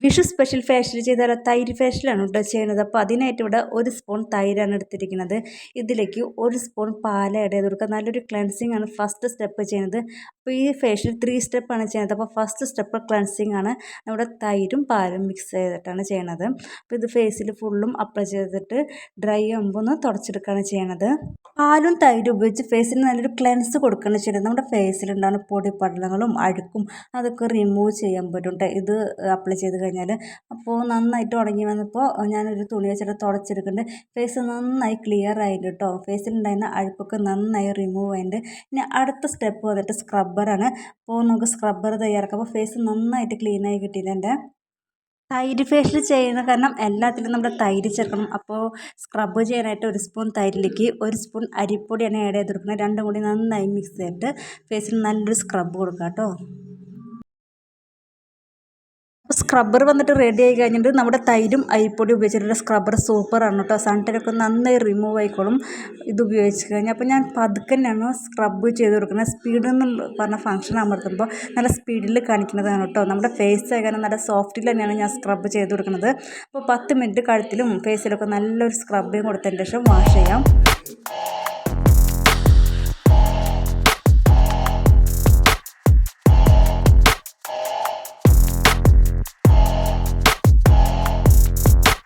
Vishu special facial ചെയ്താൽ തൈര് ഫേഷ്യലാണ് കേട്ടോ ചെയ്യുന്നത്. അപ്പോൾ അതിനായിട്ട് ഇവിടെ 1 സ്പൂൺ തൈരാണ് എടുത്തിരിക്കുന്നത്. ഇതിലേക്ക് 1 സ്പൂൺ പാൽ ആഡ് ചെയ്ത് കൊടുക്കുക. നല്ലൊരു ക്ലെൻസിങ് ആണ് ഫസ്റ്റ് സ്റ്റെപ്പ് ചെയ്യുന്നത്. അപ്പോൾ ഈ ഫേഷ്യൽ 3 സ്റ്റെപ്പാണ് ചെയ്യുന്നത്. അപ്പോൾ ഫസ്റ്റ് സ്റ്റെപ്പ് ക്ലെൻസിങ് ആണ്. നമ്മുടെ തൈരും പാലും മിക്സ് ചെയ്തിട്ടാണ് ചെയ്യണത്. അപ്പോൾ ഇത് ഫേസിൽ ഫുള്ളും അപ്ലൈ ചെയ്തിട്ട് ഡ്രൈ ആകുമ്പോൾ ഒന്ന് തുടച്ചെടുക്കുകയാണ് ചെയ്യണത്. പാലും തൈരും ഉപയോഗിച്ച് ഫേസിന് നല്ലൊരു ക്ലെൻസ് കൊടുക്കുകയാണ് ചെയ്യുന്നത്. നമ്മുടെ ഫേസിലുണ്ടാകുന്ന പൊടിപടലങ്ങളും അഴുക്കും അതൊക്കെ റിമൂവ് ചെയ്യാൻ പറ്റും കേട്ടോ ഇത് അപ്ലൈ ചെയ്ത് കഴിഞ്ഞാൽ. അപ്പോൾ നന്നായിട്ട് ഉണങ്ങി വന്നപ്പോൾ ഞാനൊരു തുണി വെച്ചിട്ട് തുടച്ചെടുക്കുന്നുണ്ട്. ഫേസ് നന്നായി ക്ലിയർ ആയിട്ട് കേട്ടോ. ഫേസിലുണ്ടായിരുന്ന അഴുക്കൊക്കെ നന്നായി റിമൂവ് ആയിട്ടുണ്ട്. ഇനി അടുത്ത സ്റ്റെപ്പ് വന്നിട്ട് സ്ക്രബ്ബറാണ്. അപ്പോൾ നമുക്ക് സ്ക്രബ്ബർ തയ്യാറാക്കാം. അപ്പോൾ ഫേസ് നന്നായിട്ട് ക്ലീനായി കിട്ടിയിട്ടുണ്ട്. തൈര് ഫേഷ്യൽ ചെയ്യുന്ന കാരണം എല്ലാത്തിലും നമ്മൾ തൈര് ചേർക്കണം. അപ്പോൾ സ്ക്രബ് ചെയ്യാനായിട്ട് 1 സ്പൂൺ തൈരിലേക്ക് 1 സ്പൂൺ അരിപ്പൊടിയാണ് ആഡ് ചെയ്ത് കൊടുക്കുന്നത്. രണ്ടും കൂടി നന്നായി മിക്സ് ചെയ്തിട്ട് ഫേസിൽ നല്ലൊരു സ്ക്രബ് കൊടുക്കാം കേട്ടോ. സ്ക്രബ്ബർ വന്നിട്ട് റെഡി ആയി കഴിഞ്ഞിട്ട് നമ്മുടെ തൈരും അരിപ്പൊടി ഉപയോഗിച്ചിട്ടുള്ള സ്ക്രബ്ബർ സൂപ്പറാണ് കേട്ടോ. സൺടൈനൊക്കെ നന്നായി റിമൂവ് ആയിക്കോളും ഇത് ഉപയോഗിച്ച് കഴിഞ്ഞാൽ. അപ്പോൾ ഞാൻ പതുക്കെ തന്നെയാണ് സ്ക്രബ് ചെയ്ത് കൊടുക്കുന്നത്. സ്പീഡ് എന്ന് പറഞ്ഞ ഫംഗ്ഷൻ അമർത്തുമ്പോൾ നല്ല സ്പീഡിൽ കാണിക്കുന്നതാണ് കേട്ടോ. നമ്മുടെ ഫേസ് ആകാനും നല്ല സോഫ്റ്റിൽ തന്നെയാണ് ഞാൻ സ്ക്രബ് ചെയ്ത് കൊടുക്കുന്നത്. അപ്പോൾ 10 മിനിറ്റ് കഴുത്തിലും ഫേസിലൊക്കെ നല്ലൊരു സ്ക്രബിങ് കൊടുത്തതിന് ശേഷം വാഷ് ചെയ്യാം.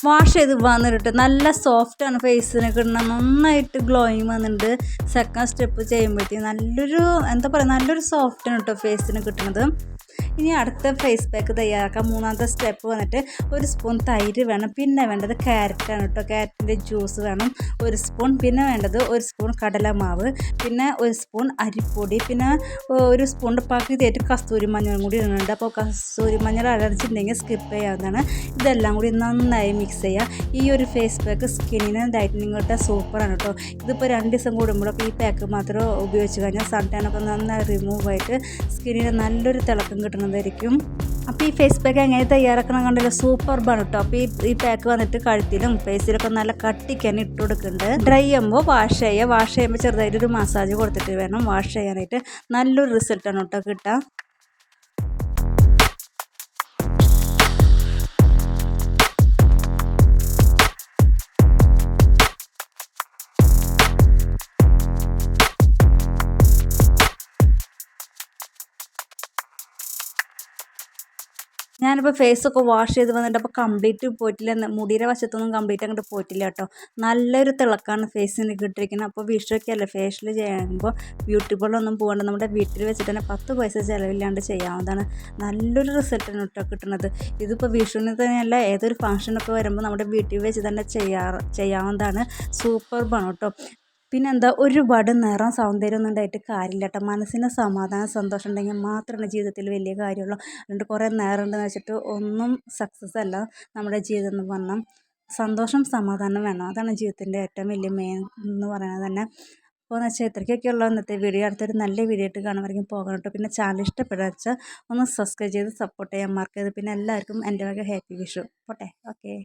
വാഷ് ചെയ്ത് വന്നിട്ട് നല്ല സോഫ്റ്റാണ് ഫേസിന് കിട്ടുന്നത്. നന്നായിട്ട് ഗ്ലോയിങ് വന്നിട്ടുണ്ട്. സെക്കൻഡ് സ്റ്റെപ്പ് ചെയ്യുമ്പോഴത്തേക്കും നല്ലൊരു എന്താ പറയുക നല്ലൊരു സോഫ്റ്റാണ് കേട്ടോ ഫേസിന് കിട്ടുന്നത്. ഇനി അടുത്ത ഫേസ് പാക്ക് തയ്യാറാക്കാം. മൂന്നാമത്തെ സ്റ്റെപ്പ് വന്നിട്ട് 1 സ്പൂൺ തൈര് വേണം. പിന്നെ വേണ്ടത് ക്യാരറ്റാണ് കേട്ടോ. ക്യാരറ്റിൻ്റെ ജ്യൂസ് വേണം 1 സ്പൂൺ. പിന്നെ വേണ്ടത് 1 സ്പൂൺ കടലമാവ്, പിന്നെ 1 സ്പൂൺ അരിപ്പൊടി, പിന്നെ 1 സ്പൂൺ പകുതിയായിട്ട് കസ്തൂരി മഞ്ഞളും കൂടി ഇടുന്നുണ്ട്. അപ്പോൾ കസ്തൂരി മഞ്ഞൾ അലർജി ഉണ്ടെങ്കിൽ സ്കിപ്പ് ചെയ്യാവുന്നതാണ്. ഇതെല്ലാം കൂടി നന്നായി മിക്സ് ചെയ്യുക. ഈ ഒരു ഫേസ് പാക്ക് സ്കിന്നിന് ലൈറ്റനിങ് കിട്ടാൻ സൂപ്പറാണ് കേട്ടോ. ഇതിപ്പോൾ 2 ദിവസം കൂടുമ്പോഴൊക്കെ ഈ പാക്ക് മാത്രം ഉപയോഗിച്ച് കഴിഞ്ഞാൽ സൺ ടാനൊക്കെ നന്നായി റിമൂവ് ആയിട്ട് സ്കിന്നിന് നല്ലൊരു തിളക്കം കിട്ടുന്നതായിരിക്കും. അപ്പോൾ ഈ ഫേസ് പാക്ക് എങ്ങനെ തയ്യാറാക്കണം കണ്ടല്ലോ, സൂപ്പർബാണ് കേട്ടോ. അപ്പോൾ ഈ പാക്ക് വന്നിട്ട് കഴുത്തിലും ഫേസിലൊക്കെ നല്ല കട്ടിക്കാൻ ഇട്ട് കൊടുക്കുന്നുണ്ട്. ഡ്രൈ ആകുമ്പോൾ വാഷ് ചെയ്യുമ്പോൾ ചെറുതായിട്ടൊരു മസാജ് കൊടുത്തിട്ട് വേണം വാഷ് ചെയ്യാനായിട്ട്. നല്ലൊരു റിസൾട്ടാണ് കേട്ടോ കിട്ടുക. ഞാനിപ്പോൾ ഫേസൊക്കെ വാഷ് ചെയ്ത് വന്നിട്ട് അപ്പോൾ കംപ്ലീറ്റ് പോയിട്ടില്ല. മുടിയുടെ വശത്തൊന്നും കംപ്ലീറ്റ് അങ്ങോട്ട് പോയിട്ടില്ല കേട്ടോ. നല്ലൊരു തിളക്കമാണ് ഫേസിന് കിട്ടിയിരിക്കുന്നത്. അപ്പോൾ വിഷുവൊക്കെ അല്ലേ ഫേഷ്യൽ ചെയ്യുമ്പോൾ ബ്യൂട്ടി പാർലറൊന്നും പോകണ്ട, നമ്മുടെ വീട്ടിൽ വെച്ചിട്ട് തന്നെ 10 പൈസ ചിലവില്ലാണ്ട് ചെയ്യാവുന്നതാണ്. നല്ലൊരു റിസൾട്ടാണ് കേട്ടോ കിട്ടുന്നത്. ഇതിപ്പോൾ വിഷുവിന് തന്നെയല്ല, ഏതൊരു ഫംഗ്ഷനൊക്കെ വരുമ്പോൾ നമ്മുടെ വീട്ടിൽ വെച്ച് തന്നെ ചെയ്യാവുന്നതാണ്. സൂപ്പർബാണ് കേട്ടോ. പിന്നെന്താ, ഒരുപാട് നിറം സൗന്ദര്യമൊന്നും ഉണ്ടായിട്ട് കാര്യമില്ല കേട്ടോ. മനസ്സിന് സമാധാനം സന്തോഷം ഉണ്ടെങ്കിൽ മാത്രമാണ് ജീവിതത്തിൽ വലിയ കാര്യമുള്ളൂ. അതുകൊണ്ട് കുറേ നേരം ഉണ്ടെന്ന് വെച്ചിട്ട് ഒന്നും സക്സസ് അല്ല നമ്മുടെ ജീവിതം എന്ന് പറഞ്ഞാൽ. സന്തോഷം സമാധാനം വേണം, അതാണ് ജീവിതത്തിൻ്റെ ഏറ്റവും വലിയ മെയിൻ എന്ന് പറയുന്നത് തന്നെ. അപ്പോൾ എന്ന് വെച്ചാൽ ഇത്രയ്ക്കൊക്കെയുള്ള ഇന്നത്തെ വീഡിയോ. അടുത്തൊരു നല്ല വീഡിയോ ആയിട്ട് കാണുമായിരിക്കും പോകണം കേട്ടോ. പിന്നെ ചാനൽ ഇഷ്ടപ്പെടുക വെച്ചാൽ ഒന്ന് സബ്സ്ക്രൈബ് ചെയ്ത് സപ്പോർട്ട് ചെയ്യാൻ മറക്കരുത്. പിന്നെ എല്ലാവർക്കും എൻ്റെ വക ഹാപ്പി വിഷു. പോട്ടെ, ഓക്കെ.